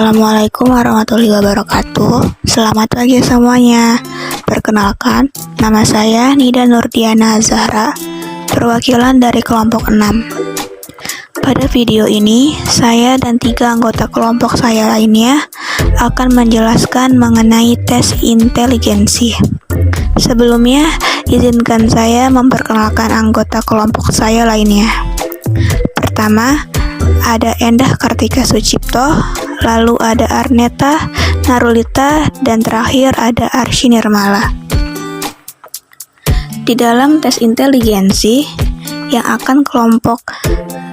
Assalamualaikum warahmatullahi wabarakatuh. Selamat pagi semuanya. Perkenalkan, nama saya Nida Nurdiana Zahra, perwakilan dari kelompok 6. Pada video ini, saya dan 3 anggota kelompok saya lainnya akan menjelaskan mengenai tes inteligensi. Sebelumnya, izinkan saya memperkenalkan anggota kelompok saya lainnya. Pertama, ada Endah Kartika Sucipto, lalu ada Arneta Narulita, dan terakhir ada Arsy Nirmala. Di dalam tes inteligensi yang akan kelompok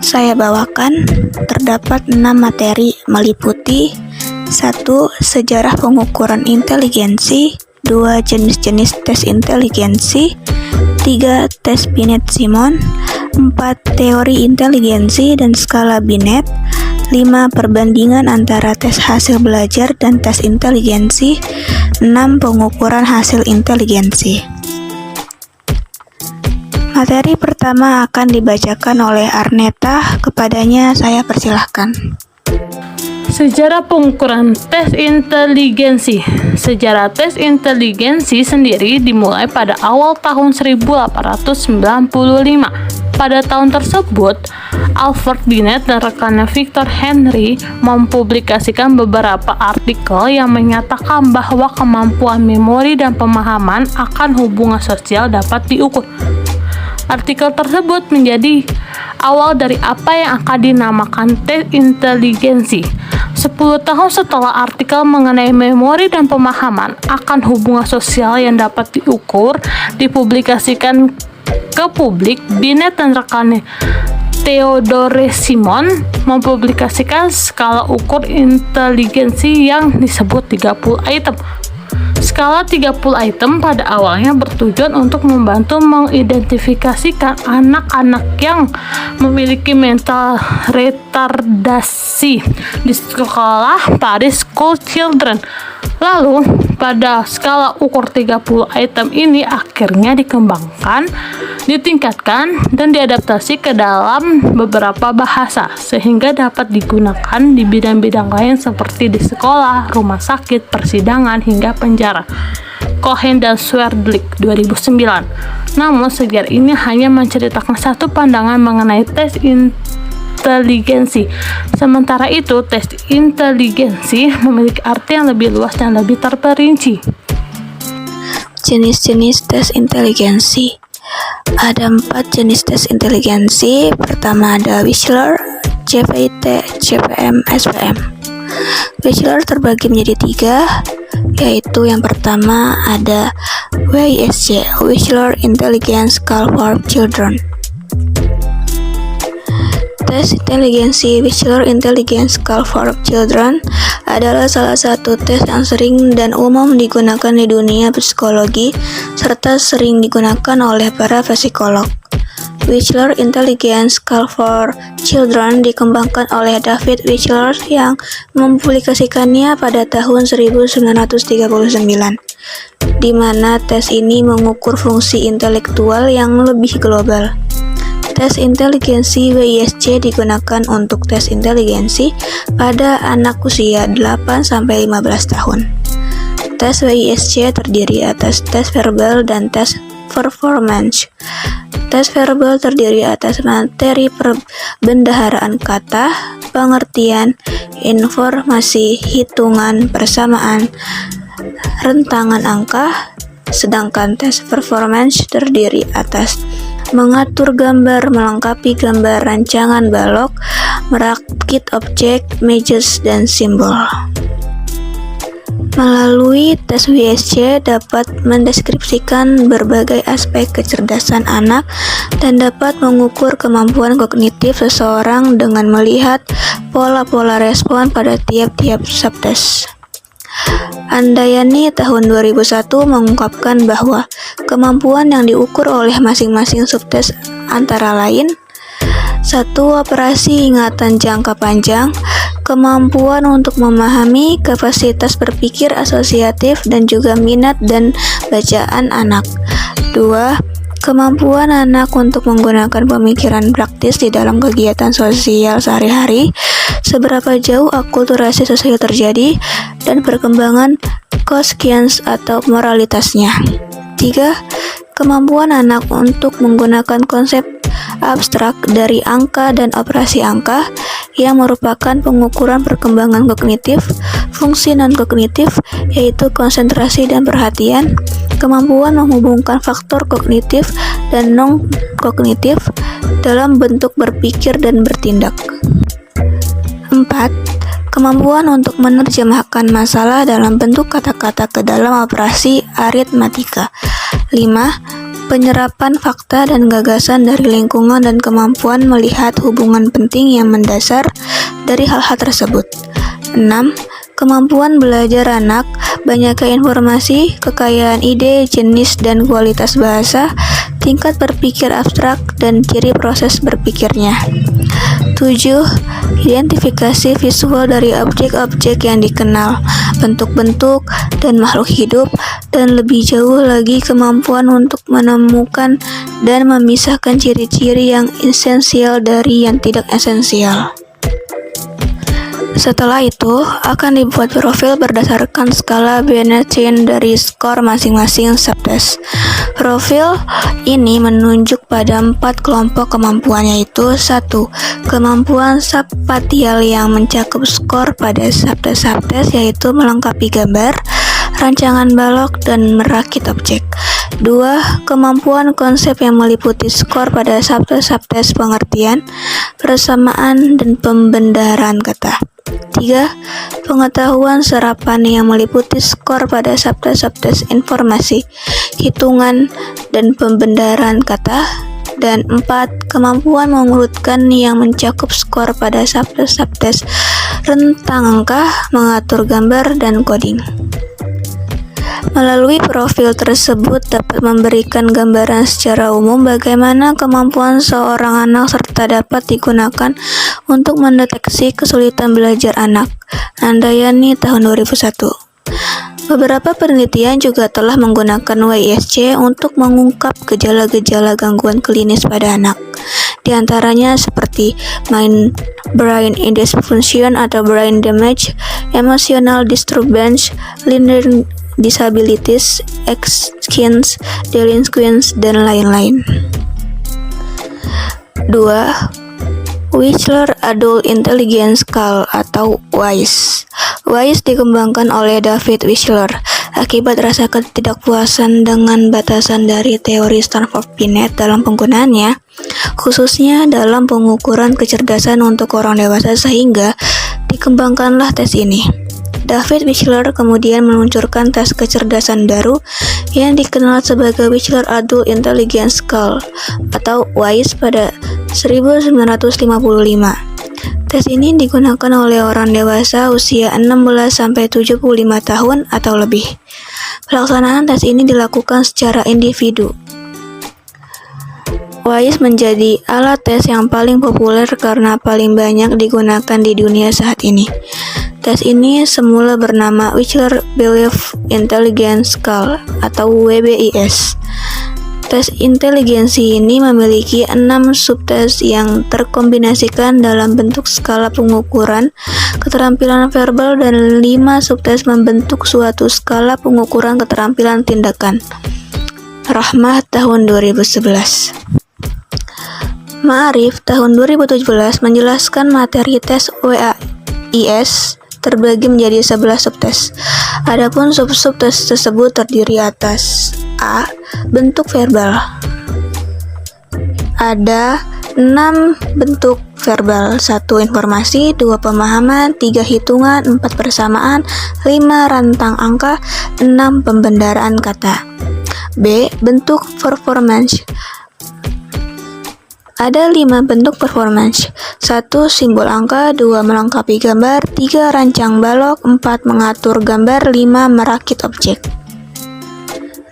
saya bawakan, terdapat 6 materi meliputi 1. Sejarah pengukuran inteligensi, 2. Jenis-jenis tes inteligensi, 3. Tes Binet-Simon, 4. Teori inteligensi dan skala Binet, 5. Perbandingan antara tes hasil belajar dan tes inteligensi, 6. Pengukuran hasil inteligensi. Materi pertama akan dibacakan oleh Arneta, kepadanya saya persilahkan. Sejarah pengukuran tes inteligensi. Sejarah tes inteligensi sendiri dimulai pada awal tahun 1895. Pada tahun tersebut, Alfred Binet dan rekannya Victor Henry mempublikasikan beberapa artikel yang menyatakan bahwa kemampuan memori dan pemahaman akan hubungan sosial dapat diukur. Artikel tersebut menjadi awal dari apa yang akan dinamakan tes inteligensi. 10 tahun setelah artikel mengenai memori dan pemahaman akan hubungan sosial yang dapat diukur dipublikasikan ke publik, Binet dan rekannya Theodore Simon mempublikasikan skala ukur inteligensi yang disebut 30 item. Skala 30 item pada awalnya bertujuan untuk membantu mengidentifikasikan anak-anak yang memiliki mental retardasi di sekolah Paris School Children. Lalu, pada skala ukur 30 item ini akhirnya dikembangkan, ditingkatkan, dan diadaptasi ke dalam beberapa bahasa sehingga dapat digunakan di bidang-bidang lain seperti di sekolah, rumah sakit, persidangan, hingga penjara. Cohen dan Swerdlik 2009. Namun sejarah ini hanya menceritakan satu pandangan mengenai tes inteligensi. Sementara itu, tes inteligensi memiliki arti yang lebih luas dan lebih terperinci. Jenis-jenis tes inteligensi. Ada 4 jenis tes inteligensi. Pertama ada Wechsler, CPIT, CPM, SPM. Wechsler terbagi menjadi 3, yaitu yang pertama ada WISC, Wechsler Intelligence Scale for Children. Tes inteligensi Wechsler Intelligence Scale for Children adalah salah satu tes yang sering dan umum digunakan di dunia psikologi serta sering digunakan oleh para psikolog. Wechsler Intelligence Scale for Children dikembangkan oleh David Wechsler yang mempublikasikannya pada tahun 1939, di mana tes ini mengukur fungsi intelektual yang lebih global. Tes inteligensi WISC digunakan untuk tes inteligensi pada anak usia 8-15 tahun. Tes WISC terdiri atas tes verbal dan tes performance. Tes verbal terdiri atas materi perbendaharaan kata, pengertian, informasi, hitungan, persamaan, rentangan angka, sedangkan tes performance terdiri atas mengatur gambar, melengkapi gambar, rancangan balok, merakit objek, images, dan simbol. Melalui tes WISC dapat mendeskripsikan berbagai aspek kecerdasan anak dan dapat mengukur kemampuan kognitif seseorang dengan melihat pola-pola respon pada tiap-tiap subtes. Andayani tahun 2001 mengungkapkan bahwa kemampuan yang diukur oleh masing-masing subtes antara lain: 1. Operasi ingatan jangka panjang, kemampuan untuk memahami, kapasitas berpikir asosiatif, dan juga minat dan bacaan anak. 2. Kemampuan anak untuk menggunakan pemikiran praktis di dalam kegiatan sosial sehari-hari, seberapa jauh akulturasi sosial terjadi, dan perkembangan conscience atau moralitasnya. 3. Kemampuan anak untuk menggunakan konsep abstrak dari angka dan operasi angka yang merupakan pengukuran perkembangan kognitif, fungsi non-kognitif, yaitu konsentrasi dan perhatian, kemampuan menghubungkan faktor kognitif dan non-kognitif dalam bentuk berpikir dan bertindak. 4. Kemampuan untuk menerjemahkan masalah dalam bentuk kata-kata ke dalam operasi aritmatika. 5. Penyerapan fakta dan gagasan dari lingkungan dan kemampuan melihat hubungan penting yang mendasar dari hal-hal tersebut. 6. Kemampuan belajar anak, banyaknya informasi, kekayaan ide, jenis dan kualitas bahasa, tingkat berpikir abstrak, dan ciri proses berpikirnya. 7. Identifikasi visual dari objek-objek yang dikenal, bentuk-bentuk, dan makhluk hidup, dan lebih jauh lagi kemampuan untuk menemukan dan memisahkan ciri-ciri yang esensial dari yang tidak esensial. Setelah itu, akan dibuat profil berdasarkan skala Benetton dari skor masing-masing subtes. Profil ini menunjuk pada 4 kelompok kemampuan, yaitu 1. Kemampuan spatial yang mencakup skor pada subtes, yaitu melengkapi gambar, rancangan balok, dan merakit objek. 2. Kemampuan konsep yang meliputi skor pada subtes pengertian, persamaan, dan pembendaharaan kata. 3. Pengetahuan serapan yang meliputi skor pada subtes informasi, hitungan, dan pembendaharaan kata. Dan 4. Kemampuan mengurutkan yang mencakup skor pada subtes rentang angka, mengatur gambar, dan coding. Melalui profil tersebut dapat memberikan gambaran secara umum bagaimana kemampuan seorang anak serta dapat digunakan untuk mendeteksi kesulitan belajar anak. Handayani tahun 2001. Beberapa penelitian juga telah menggunakan WISC untuk mengungkap gejala-gejala gangguan klinis pada anak. Di antaranya seperti brain dysfunction atau brain damage, emotional disturbance, learning disabilities, exchange, delinquency, dan lain-lain. 2. Wechsler Adult Intelligence Scale atau WISE. WISE dikembangkan oleh David Wechsler akibat rasa ketidakpuasan dengan batasan dari teori Stanford Binet dalam penggunaannya, khususnya dalam pengukuran kecerdasan untuk orang dewasa, sehingga dikembangkanlah tes ini. David Wechsler kemudian meluncurkan tes kecerdasan baru yang dikenal sebagai Wechsler Adult Intelligence Scale atau WISE pada 1955. Tes ini digunakan oleh orang dewasa usia 16-75 tahun atau lebih. Pelaksanaan tes ini dilakukan secara individu. WISE menjadi alat tes yang paling populer karena paling banyak digunakan di dunia saat ini. Tes ini semula bernama Wechsler Belief Intelligence Scale atau WBIS. Tes inteligensi ini memiliki 6 subtes yang terkombinasikan dalam bentuk skala pengukuran keterampilan verbal dan 5 subtes membentuk suatu skala pengukuran keterampilan tindakan. Rahmah tahun 2011. Ma'arif tahun 2017 menjelaskan materi tes WAIS terbagi menjadi 11 subtes. Adapun sub-subtes tersebut terdiri atas A. Bentuk verbal. Ada 6 bentuk verbal: 1. Informasi, 2. Pemahaman, 3. Hitungan, 4. Persamaan, 5. Rantang angka, 6. Pembendaharaan kata. B. Bentuk performance. Ada 5 bentuk performance: 1. Simbol angka, 2. Melengkapi gambar, 3. Rancang balok, 4. Mengatur gambar, 5. Merakit objek.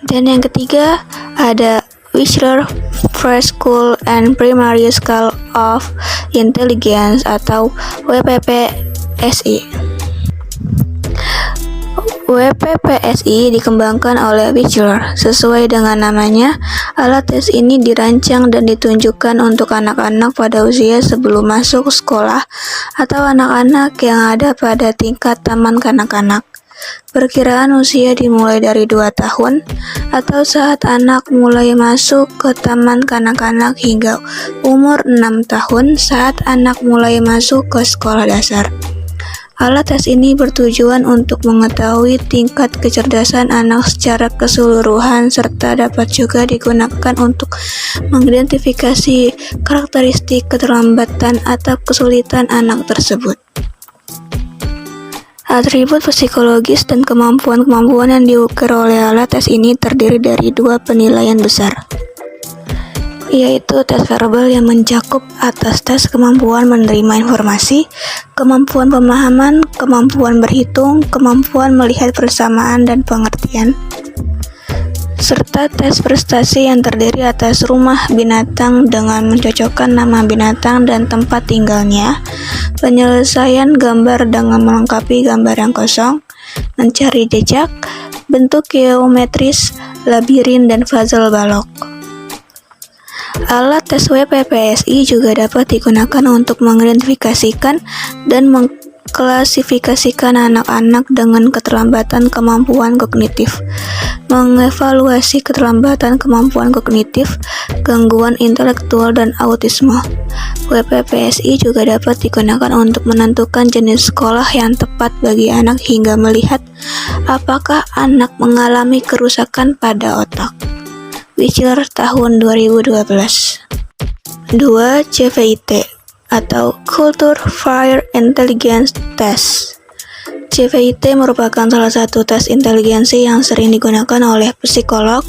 Dan yang ketiga, ada Wechsler Preschool and Primary Scale of Intelligence atau WPPSI. WPPSI dikembangkan oleh Wechsler. Sesuai dengan namanya, alat tes ini dirancang dan ditunjukkan untuk anak-anak pada usia sebelum masuk sekolah atau anak-anak yang ada pada tingkat taman kanak-kanak. Perkiraan usia dimulai dari 2 tahun atau saat anak mulai masuk ke taman kanak-kanak hingga umur 6 tahun saat anak mulai masuk ke sekolah dasar. Alat tes ini bertujuan untuk mengetahui tingkat kecerdasan anak secara keseluruhan serta dapat juga digunakan untuk mengidentifikasi karakteristik keterlambatan atau kesulitan anak tersebut. Atribut psikologis dan kemampuan-kemampuan yang diukur oleh alat tes ini terdiri dari 2 penilaian besar, yaitu tes verbal yang mencakup atas tes kemampuan menerima informasi, kemampuan pemahaman, kemampuan berhitung, kemampuan melihat persamaan dan pengertian, serta tes prestasi yang terdiri atas rumah binatang dengan mencocokkan nama binatang dan tempat tinggalnya, penyelesaian gambar dengan melengkapi gambar yang kosong, mencari jejak, bentuk geometris, labirin, dan puzzle balok. Alat tes WPPSI juga dapat digunakan untuk mengidentifikasikan dan mengklasifikasikan anak-anak dengan keterlambatan kemampuan kognitif, mengevaluasi keterlambatan kemampuan kognitif, gangguan intelektual, dan autisme. WPPSI juga dapat digunakan untuk menentukan jenis sekolah yang tepat bagi anak hingga melihat apakah anak mengalami kerusakan pada otak. Wechsler tahun 2012. 2. CVIT atau Culture Fire Intelligence Test. CVIT merupakan salah satu tes inteligensi yang sering digunakan oleh psikolog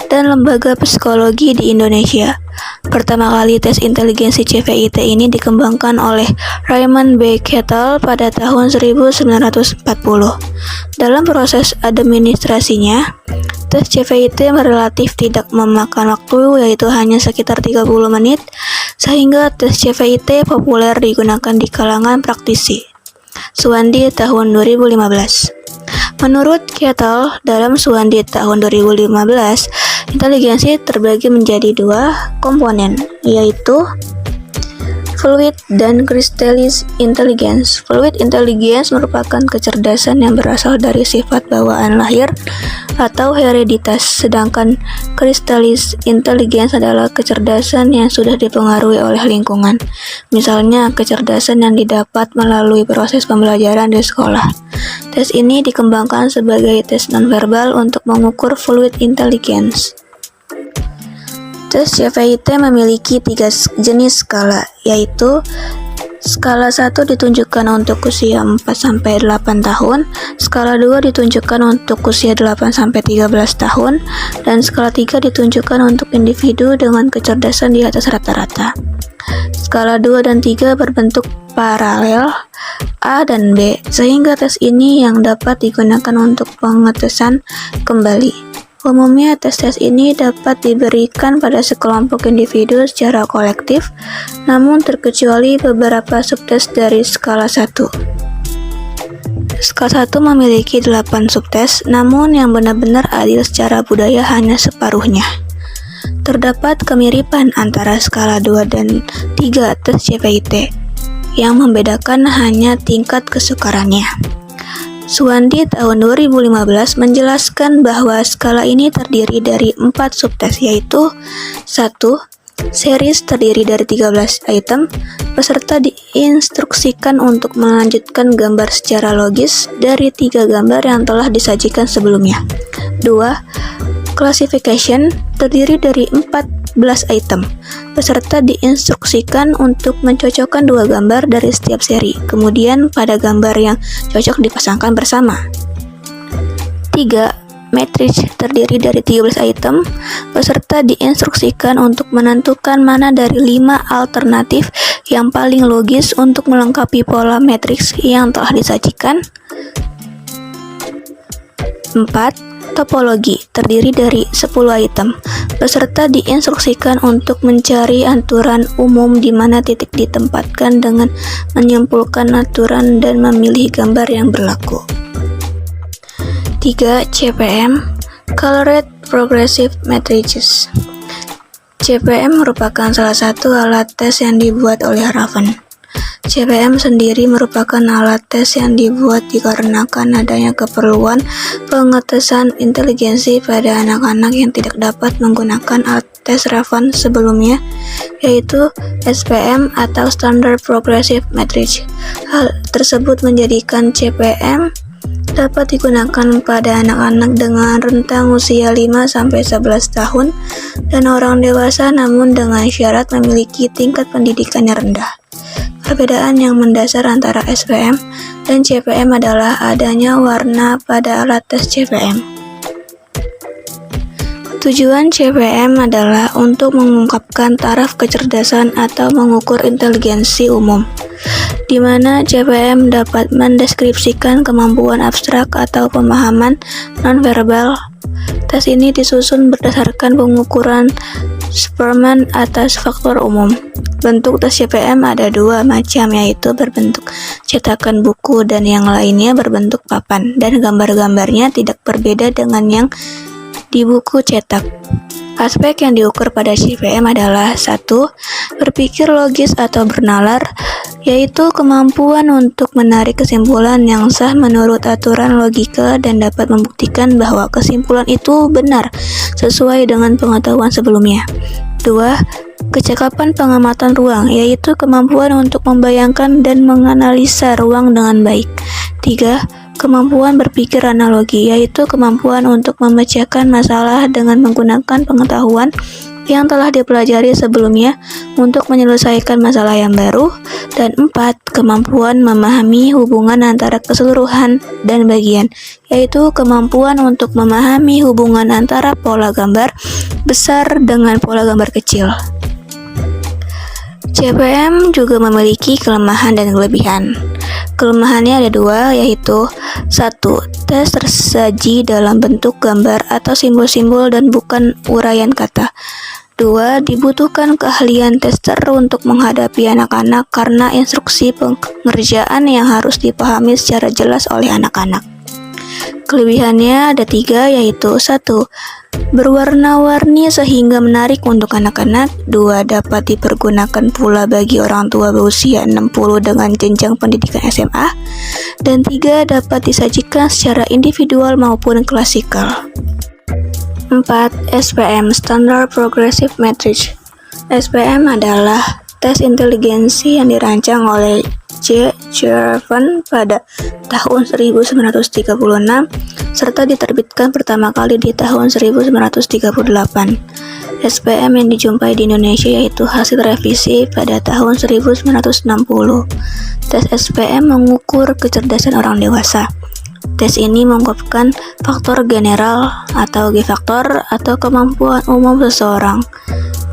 dan lembaga psikologi di Indonesia. Pertama kali tes inteligensi CVIT ini dikembangkan oleh Raymond B. Cattell pada tahun 1940. Dalam proses administrasinya, tes CVIT relatif tidak memakan waktu, yaitu hanya sekitar 30 menit, sehingga tes CVIT populer digunakan di kalangan praktisi. Suwandi tahun 2015. Menurut Cattell, dalam Suwandi tahun 2015, inteligensi terbagi menjadi 2 komponen, yaitu Fluid dan Crystallis Intelligence. Fluid Intelligence merupakan kecerdasan yang berasal dari sifat bawaan lahir atau hereditas, sedangkan Crystallis Intelligence adalah kecerdasan yang sudah dipengaruhi oleh lingkungan. Misalnya, kecerdasan yang didapat melalui proses pembelajaran di sekolah. Tes ini dikembangkan sebagai tes nonverbal untuk mengukur fluid intelligence. Tes CVIT memiliki 3 jenis skala, yaitu skala 1 ditunjukkan untuk usia 4-8 tahun, skala 2 ditunjukkan untuk usia 8-13 tahun, dan skala 3 ditunjukkan untuk individu dengan kecerdasan di atas rata-rata. Skala 2 dan 3 berbentuk paralel A dan B, sehingga tes ini yang dapat digunakan untuk pengetesan kembali. Umumnya, tes-tes ini dapat diberikan pada sekelompok individu secara kolektif, namun terkecuali beberapa subtes dari skala 1. Skala 1 memiliki 8 subtes, namun yang benar-benar adil secara budaya hanya separuhnya. Terdapat kemiripan antara skala 2 dan 3 tes CVIT, yang membedakan hanya tingkat kesukarannya. Suwandi tahun 2015 menjelaskan bahwa skala ini terdiri dari 4 subtes, yaitu 1. Series terdiri dari 13 item. Peserta diinstruksikan untuk melanjutkan gambar secara logis dari 3 gambar yang telah disajikan sebelumnya. 2. Classification terdiri dari 14 item. Peserta diinstruksikan untuk mencocokkan 2 gambar dari setiap seri. Kemudian pada gambar yang cocok dipasangkan bersama. 3. Matrix terdiri dari 13 item. Peserta diinstruksikan untuk menentukan mana dari 5 alternatif yang paling logis untuk melengkapi pola matriks yang telah disajikan. 4. Topologi terdiri dari 10 item. Peserta diinstruksikan untuk mencari aturan umum di mana titik ditempatkan dengan menyimpulkan aturan dan memilih gambar yang berlaku. 3. CPM Colored Progressive Matrices. CPM merupakan salah satu alat tes yang dibuat oleh Raven. CPM sendiri merupakan alat tes yang dibuat dikarenakan adanya keperluan pengetesan inteligensi pada anak-anak yang tidak dapat menggunakan alat tes Raven sebelumnya, yaitu SPM atau Standard Progressive Matrix. Hal tersebut menjadikan CPM dapat digunakan pada anak-anak dengan rentang usia 5-11 tahun dan orang dewasa, namun dengan syarat memiliki tingkat pendidikan yang rendah. Perbedaan yang mendasar antara SPM dan CPM adalah adanya warna pada alat tes CPM. Tujuan CPM adalah untuk mengungkapkan taraf kecerdasan atau mengukur inteligensi umum, di mana CPM dapat mendeskripsikan kemampuan abstrak atau pemahaman nonverbal. Tes ini disusun berdasarkan pengukuran Spearman atas faktor umum. Bentuk tes CPM ada dua macam, yaitu berbentuk cetakan buku dan yang lainnya berbentuk papan, dan gambar-gambarnya tidak berbeda dengan yang di buku cetak. Aspek yang diukur pada CPM adalah 1. Berpikir logis atau bernalar, yaitu kemampuan untuk menarik kesimpulan yang sah menurut aturan logika dan dapat membuktikan bahwa kesimpulan itu benar sesuai dengan pengetahuan sebelumnya. 2. Kecakapan pengamatan ruang, yaitu kemampuan untuk membayangkan dan menganalisa ruang dengan baik. 3. Kemampuan berpikir analogi, yaitu kemampuan untuk memecahkan masalah dengan menggunakan pengetahuan yang telah dipelajari sebelumnya untuk menyelesaikan masalah yang baru. Dan 4. Kemampuan memahami hubungan antara keseluruhan dan bagian, yaitu kemampuan untuk memahami hubungan antara pola gambar besar dengan pola gambar kecil. CPM juga memiliki kelemahan dan kelebihan. Kelemahannya ada dua, yaitu 1. Tes tersaji dalam bentuk gambar atau simbol-simbol dan bukan uraian kata. 2. Dibutuhkan keahlian tester untuk menghadapi anak-anak karena instruksi pengerjaan yang harus dipahami secara jelas oleh anak-anak. Kelebihannya ada 3, yaitu 1. Berwarna-warni sehingga menarik untuk anak-anak. 2. Dapat dipergunakan pula bagi orang tua berusia 60 dengan jenjang pendidikan SMA. Dan 3. Dapat disajikan secara individual maupun klasikal. 4. SPM Standard Progressive Matrix. SPM adalah tes inteligensi yang dirancang oleh J. Raven pada tahun 1936 serta diterbitkan pertama kali di tahun 1938. SPM yang dijumpai di Indonesia yaitu hasil revisi pada tahun 1960. Tes SPM mengukur kecerdasan orang dewasa. Tes ini mengungkapkan faktor general atau G-faktor atau kemampuan umum seseorang.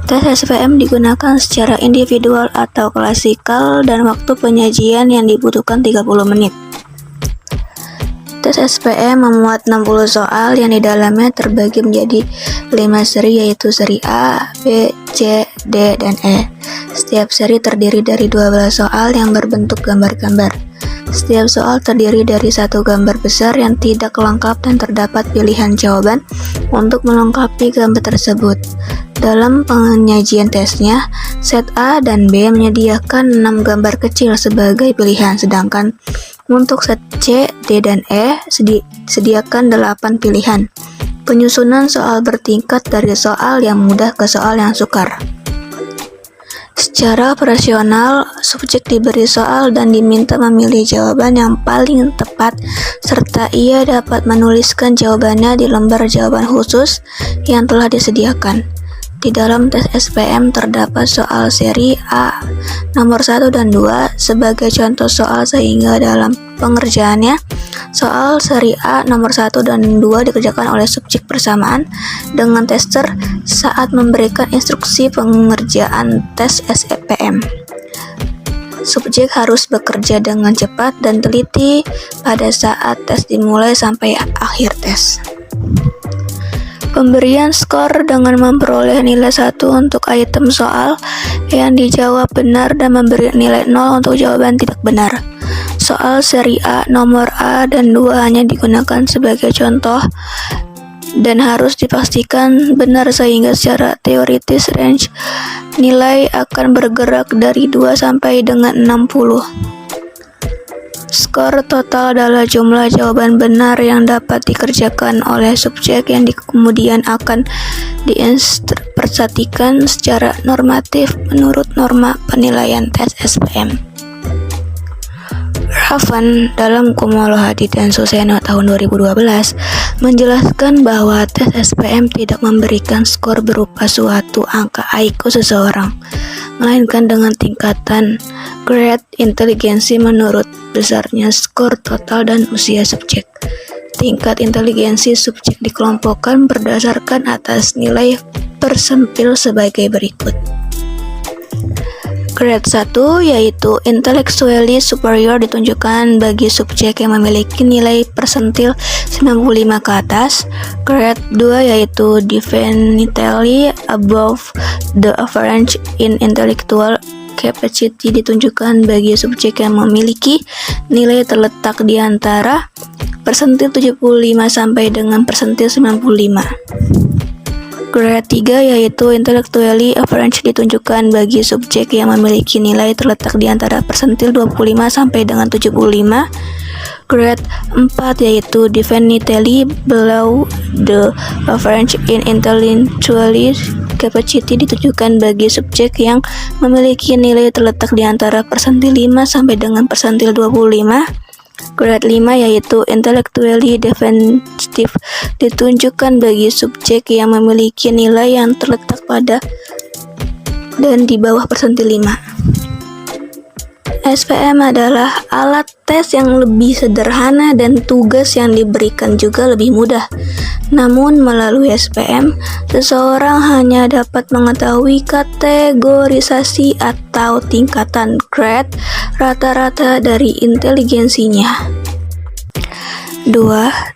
Tes SPM digunakan secara individual atau klasikal dan waktu penyajian yang dibutuhkan 30 menit. Tes SPM memuat 60 soal yang di dalamnya terbagi menjadi 5 seri, yaitu seri A, B, C, D, dan E. Setiap seri terdiri dari 12 soal yang berbentuk gambar-gambar. Setiap soal terdiri dari satu gambar besar yang tidak lengkap dan terdapat pilihan jawaban untuk melengkapi gambar tersebut. Dalam penyajian tesnya, set A dan B menyediakan 6 gambar kecil sebagai pilihan, sedangkan untuk set C, D, dan E sediakan 8 pilihan. Penyusunan soal bertingkat dari soal yang mudah ke soal yang sukar. Secara operasional, subjek diberi soal dan diminta memilih jawaban yang paling tepat, serta ia dapat menuliskan jawabannya di lembar jawaban khusus yang telah disediakan. Di dalam tes SPM terdapat soal seri A nomor 1 dan 2 sebagai contoh soal, sehingga dalam pengerjaannya soal seri A nomor 1 dan 2 dikerjakan oleh subjek bersamaan dengan tester saat memberikan instruksi pengerjaan tes SPM. Subjek harus bekerja dengan cepat dan teliti pada saat tes dimulai sampai akhir tes. Pemberian skor dengan memperoleh nilai 1 untuk item soal yang dijawab benar dan memberi nilai 0 untuk jawaban tidak benar. Soal seri A, nomor A dan 2 hanya digunakan sebagai contoh dan harus dipastikan benar sehingga secara teoritis range nilai akan bergerak dari 2 sampai dengan 60. Skor total adalah jumlah jawaban benar yang dapat dikerjakan oleh subjek yang kemudian akan diinterpretasikan secara normatif menurut norma penilaian tes SPM. Ravan dalam Kumolo Hadi dan Suseno tahun 2012 menjelaskan bahwa tes SPM tidak memberikan skor berupa suatu angka IQ seseorang, melainkan dengan tingkatan grade inteligensi menurut besarnya skor total dan usia subjek. Tingkat inteligensi subjek dikelompokkan berdasarkan atas nilai persentil sebagai berikut. Grade 1 yaitu intellectually superior ditunjukkan bagi subjek yang memiliki nilai persentil 95 ke atas. Grade 2 yaitu definitely above the average in intellectual capacity ditunjukkan bagi subjek yang memiliki nilai terletak di antara persentil 75 sampai dengan persentil 95. Grade 3 yaitu intellectually average ditunjukkan bagi subjek yang memiliki nilai terletak di antara persentil 25 sampai dengan 75. Grade 4 yaitu definitely below the average in intellectual capacity ditunjukkan bagi subjek yang memiliki nilai terletak di antara persentil 5 sampai dengan persentil 25. Grade 5 yaitu intellectually defensive ditunjukkan bagi subjek yang memiliki nilai yang terletak pada dan di bawah persentil 5. SPM adalah alat tes yang lebih sederhana dan tugas yang diberikan juga lebih mudah. Namun melalui SPM, seseorang hanya dapat mengetahui kategorisasi atau tingkatan grade rata-rata dari inteligensinya. 2.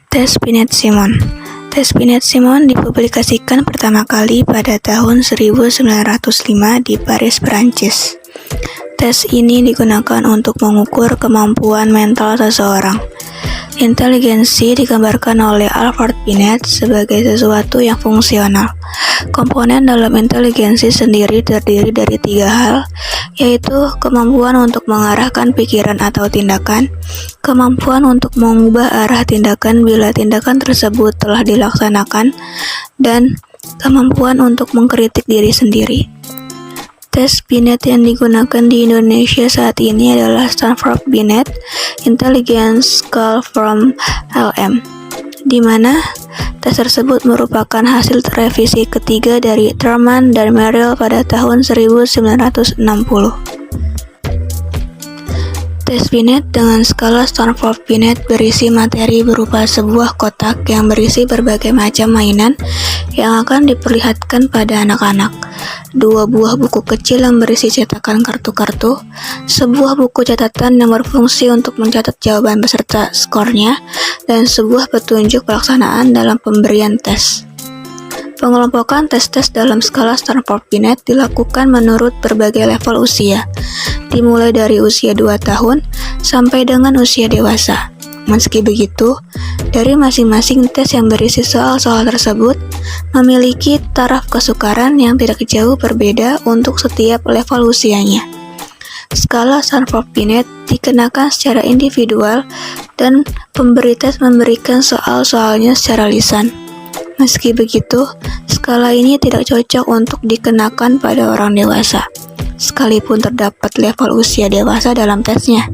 Tes Binet-Simon. Tes Binet-Simon dipublikasikan pertama kali pada tahun 1905 di Paris, Perancis. Tes ini digunakan untuk mengukur kemampuan mental seseorang. Inteligensi digambarkan oleh Alfred Binet sebagai sesuatu yang fungsional. Komponen dalam inteligensi sendiri terdiri dari 3 hal, yaitu kemampuan untuk mengarahkan pikiran atau tindakan, kemampuan untuk mengubah arah tindakan bila tindakan tersebut telah dilaksanakan, dan kemampuan untuk mengkritik diri sendiri. Tes Binet yang digunakan di Indonesia saat ini adalah Stanford Binet Intelligence Scale from LM, di mana tes tersebut merupakan hasil revisi ketiga dari Thurman dan Merrill pada tahun 1960. Tes Binet dengan skala Stanford Binet berisi materi berupa sebuah kotak yang berisi berbagai macam mainan yang akan diperlihatkan pada anak-anak, 2 buah buku kecil yang berisi cetakan kartu-kartu, sebuah buku catatan yang berfungsi untuk mencatat jawaban beserta skornya, dan sebuah petunjuk pelaksanaan dalam pemberian tes. Pengelompokan tes-tes dalam skala Stanford Binet dilakukan menurut berbagai level usia, dimulai dari usia 2 tahun sampai dengan usia dewasa. Meski begitu, dari masing-masing tes yang berisi soal-soal tersebut memiliki taraf kesukaran yang tidak jauh berbeda untuk setiap level usianya. Skala Stanford Binet dikenakan secara individual dan pemberi tes memberikan soal-soalnya secara lisan. Meski begitu, skala ini tidak cocok untuk dikenakan pada orang dewasa, sekalipun terdapat level usia dewasa dalam tesnya.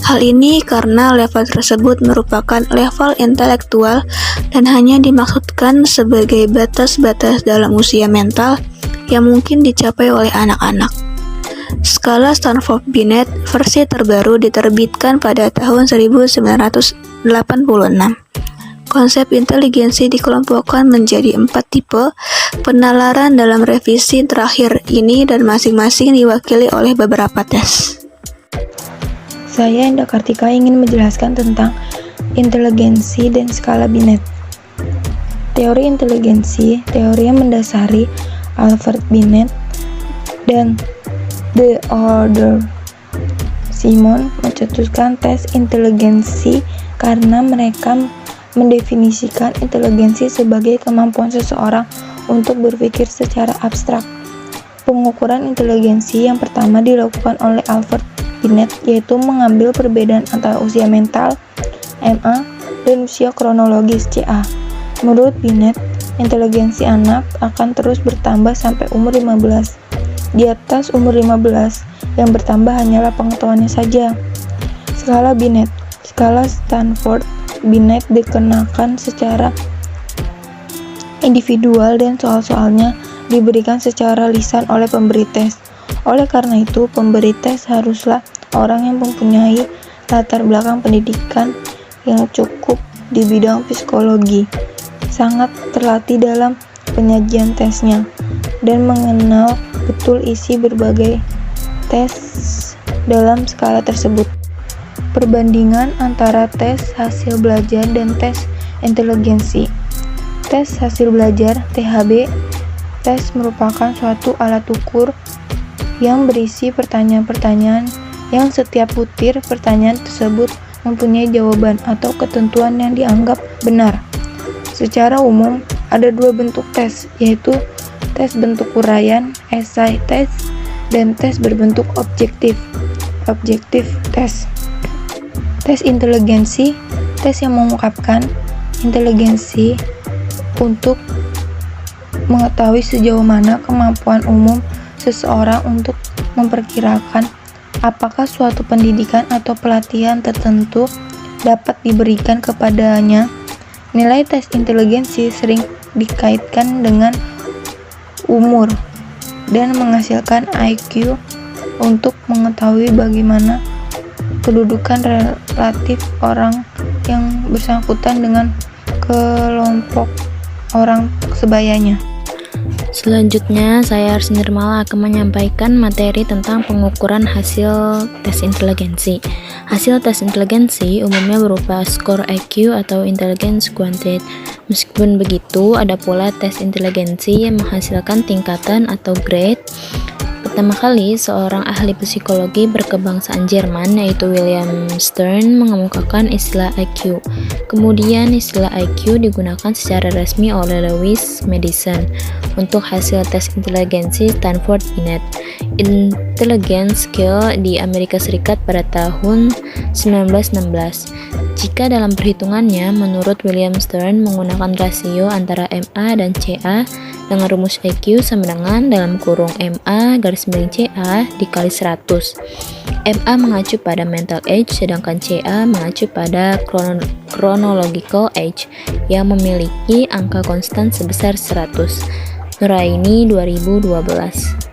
Hal ini karena level tersebut merupakan level intelektual dan hanya dimaksudkan sebagai batas-batas dalam usia mental yang mungkin dicapai oleh anak-anak. Skala Stanford Binet versi terbaru diterbitkan pada tahun 1986. Konsep inteligensi dikelompokkan menjadi 4 tipe penalaran dalam revisi terakhir ini dan masing-masing diwakili oleh beberapa tes. Saya Indah Kartika ingin menjelaskan tentang inteligensi dan skala Binet. Teori inteligensi, teori yang mendasari Alfred Binet dan The Order Simon mencetuskan tes inteligensi karena mereka mendefinisikan inteligensi sebagai kemampuan seseorang untuk berpikir secara abstrak. Pengukuran inteligensi yang pertama dilakukan oleh Alfred Binet, yaitu mengambil perbedaan antara usia mental (MA) dan usia kronologis (CA). Menurut Binet, inteligensi anak akan terus bertambah sampai umur 15. Di atas umur 15, yang bertambah hanyalah pengetahuannya saja. Skala Binet. Skala Stanford Binet dikenakan secara individual dan soal-soalnya diberikan secara lisan oleh pemberi tes. Oleh karena itu, pemberi tes haruslah orang yang mempunyai latar belakang pendidikan yang cukup di bidang psikologi, sangat terlatih dalam penyajian tesnya, dan mengenal betul isi berbagai tes dalam skala tersebut. Perbandingan antara tes hasil belajar dan tes inteligensi. Tes hasil belajar (THB). Tes merupakan suatu alat ukur yang berisi pertanyaan-pertanyaan yang setiap butir pertanyaan tersebut mempunyai jawaban atau ketentuan yang dianggap benar. Secara umum, ada dua bentuk tes, yaitu tes bentuk uraian (essay test) dan tes berbentuk objektif (objective test). Tes inteligensi, tes yang mengungkapkan inteligensi untuk mengetahui sejauh mana kemampuan umum seseorang untuk memperkirakan apakah suatu pendidikan atau pelatihan tertentu dapat diberikan kepadanya. Nilai tes inteligensi sering dikaitkan dengan umur dan menghasilkan IQ untuk mengetahui bagaimana kedudukan relatif orang yang bersangkutan dengan kelompok orang sebayanya. Selanjutnya, saya Arsy Nirmala akan menyampaikan materi tentang pengukuran hasil tes inteligensi. Hasil tes inteligensi umumnya berupa skor IQ atau Intelligence Quotient. Meskipun begitu, ada pula tes inteligensi yang menghasilkan tingkatan atau grade. Pertama kali, seorang ahli psikologi berkebangsaan Jerman yaitu William Stern mengemukakan istilah IQ. Kemudian istilah IQ digunakan secara resmi oleh Lewis Madison untuk hasil tes inteligensi Stanford Binet Intelligence Scale di Amerika Serikat pada tahun 1916. Jika dalam perhitungannya, menurut William Stern menggunakan rasio antara MA dan CA dengan rumus IQ sama dengan dalam kurung MA garis miring CA dikali 100. MA mengacu pada mental age sedangkan CA mengacu pada chronological age yang memiliki angka konstan sebesar 100. Nuraini 2012.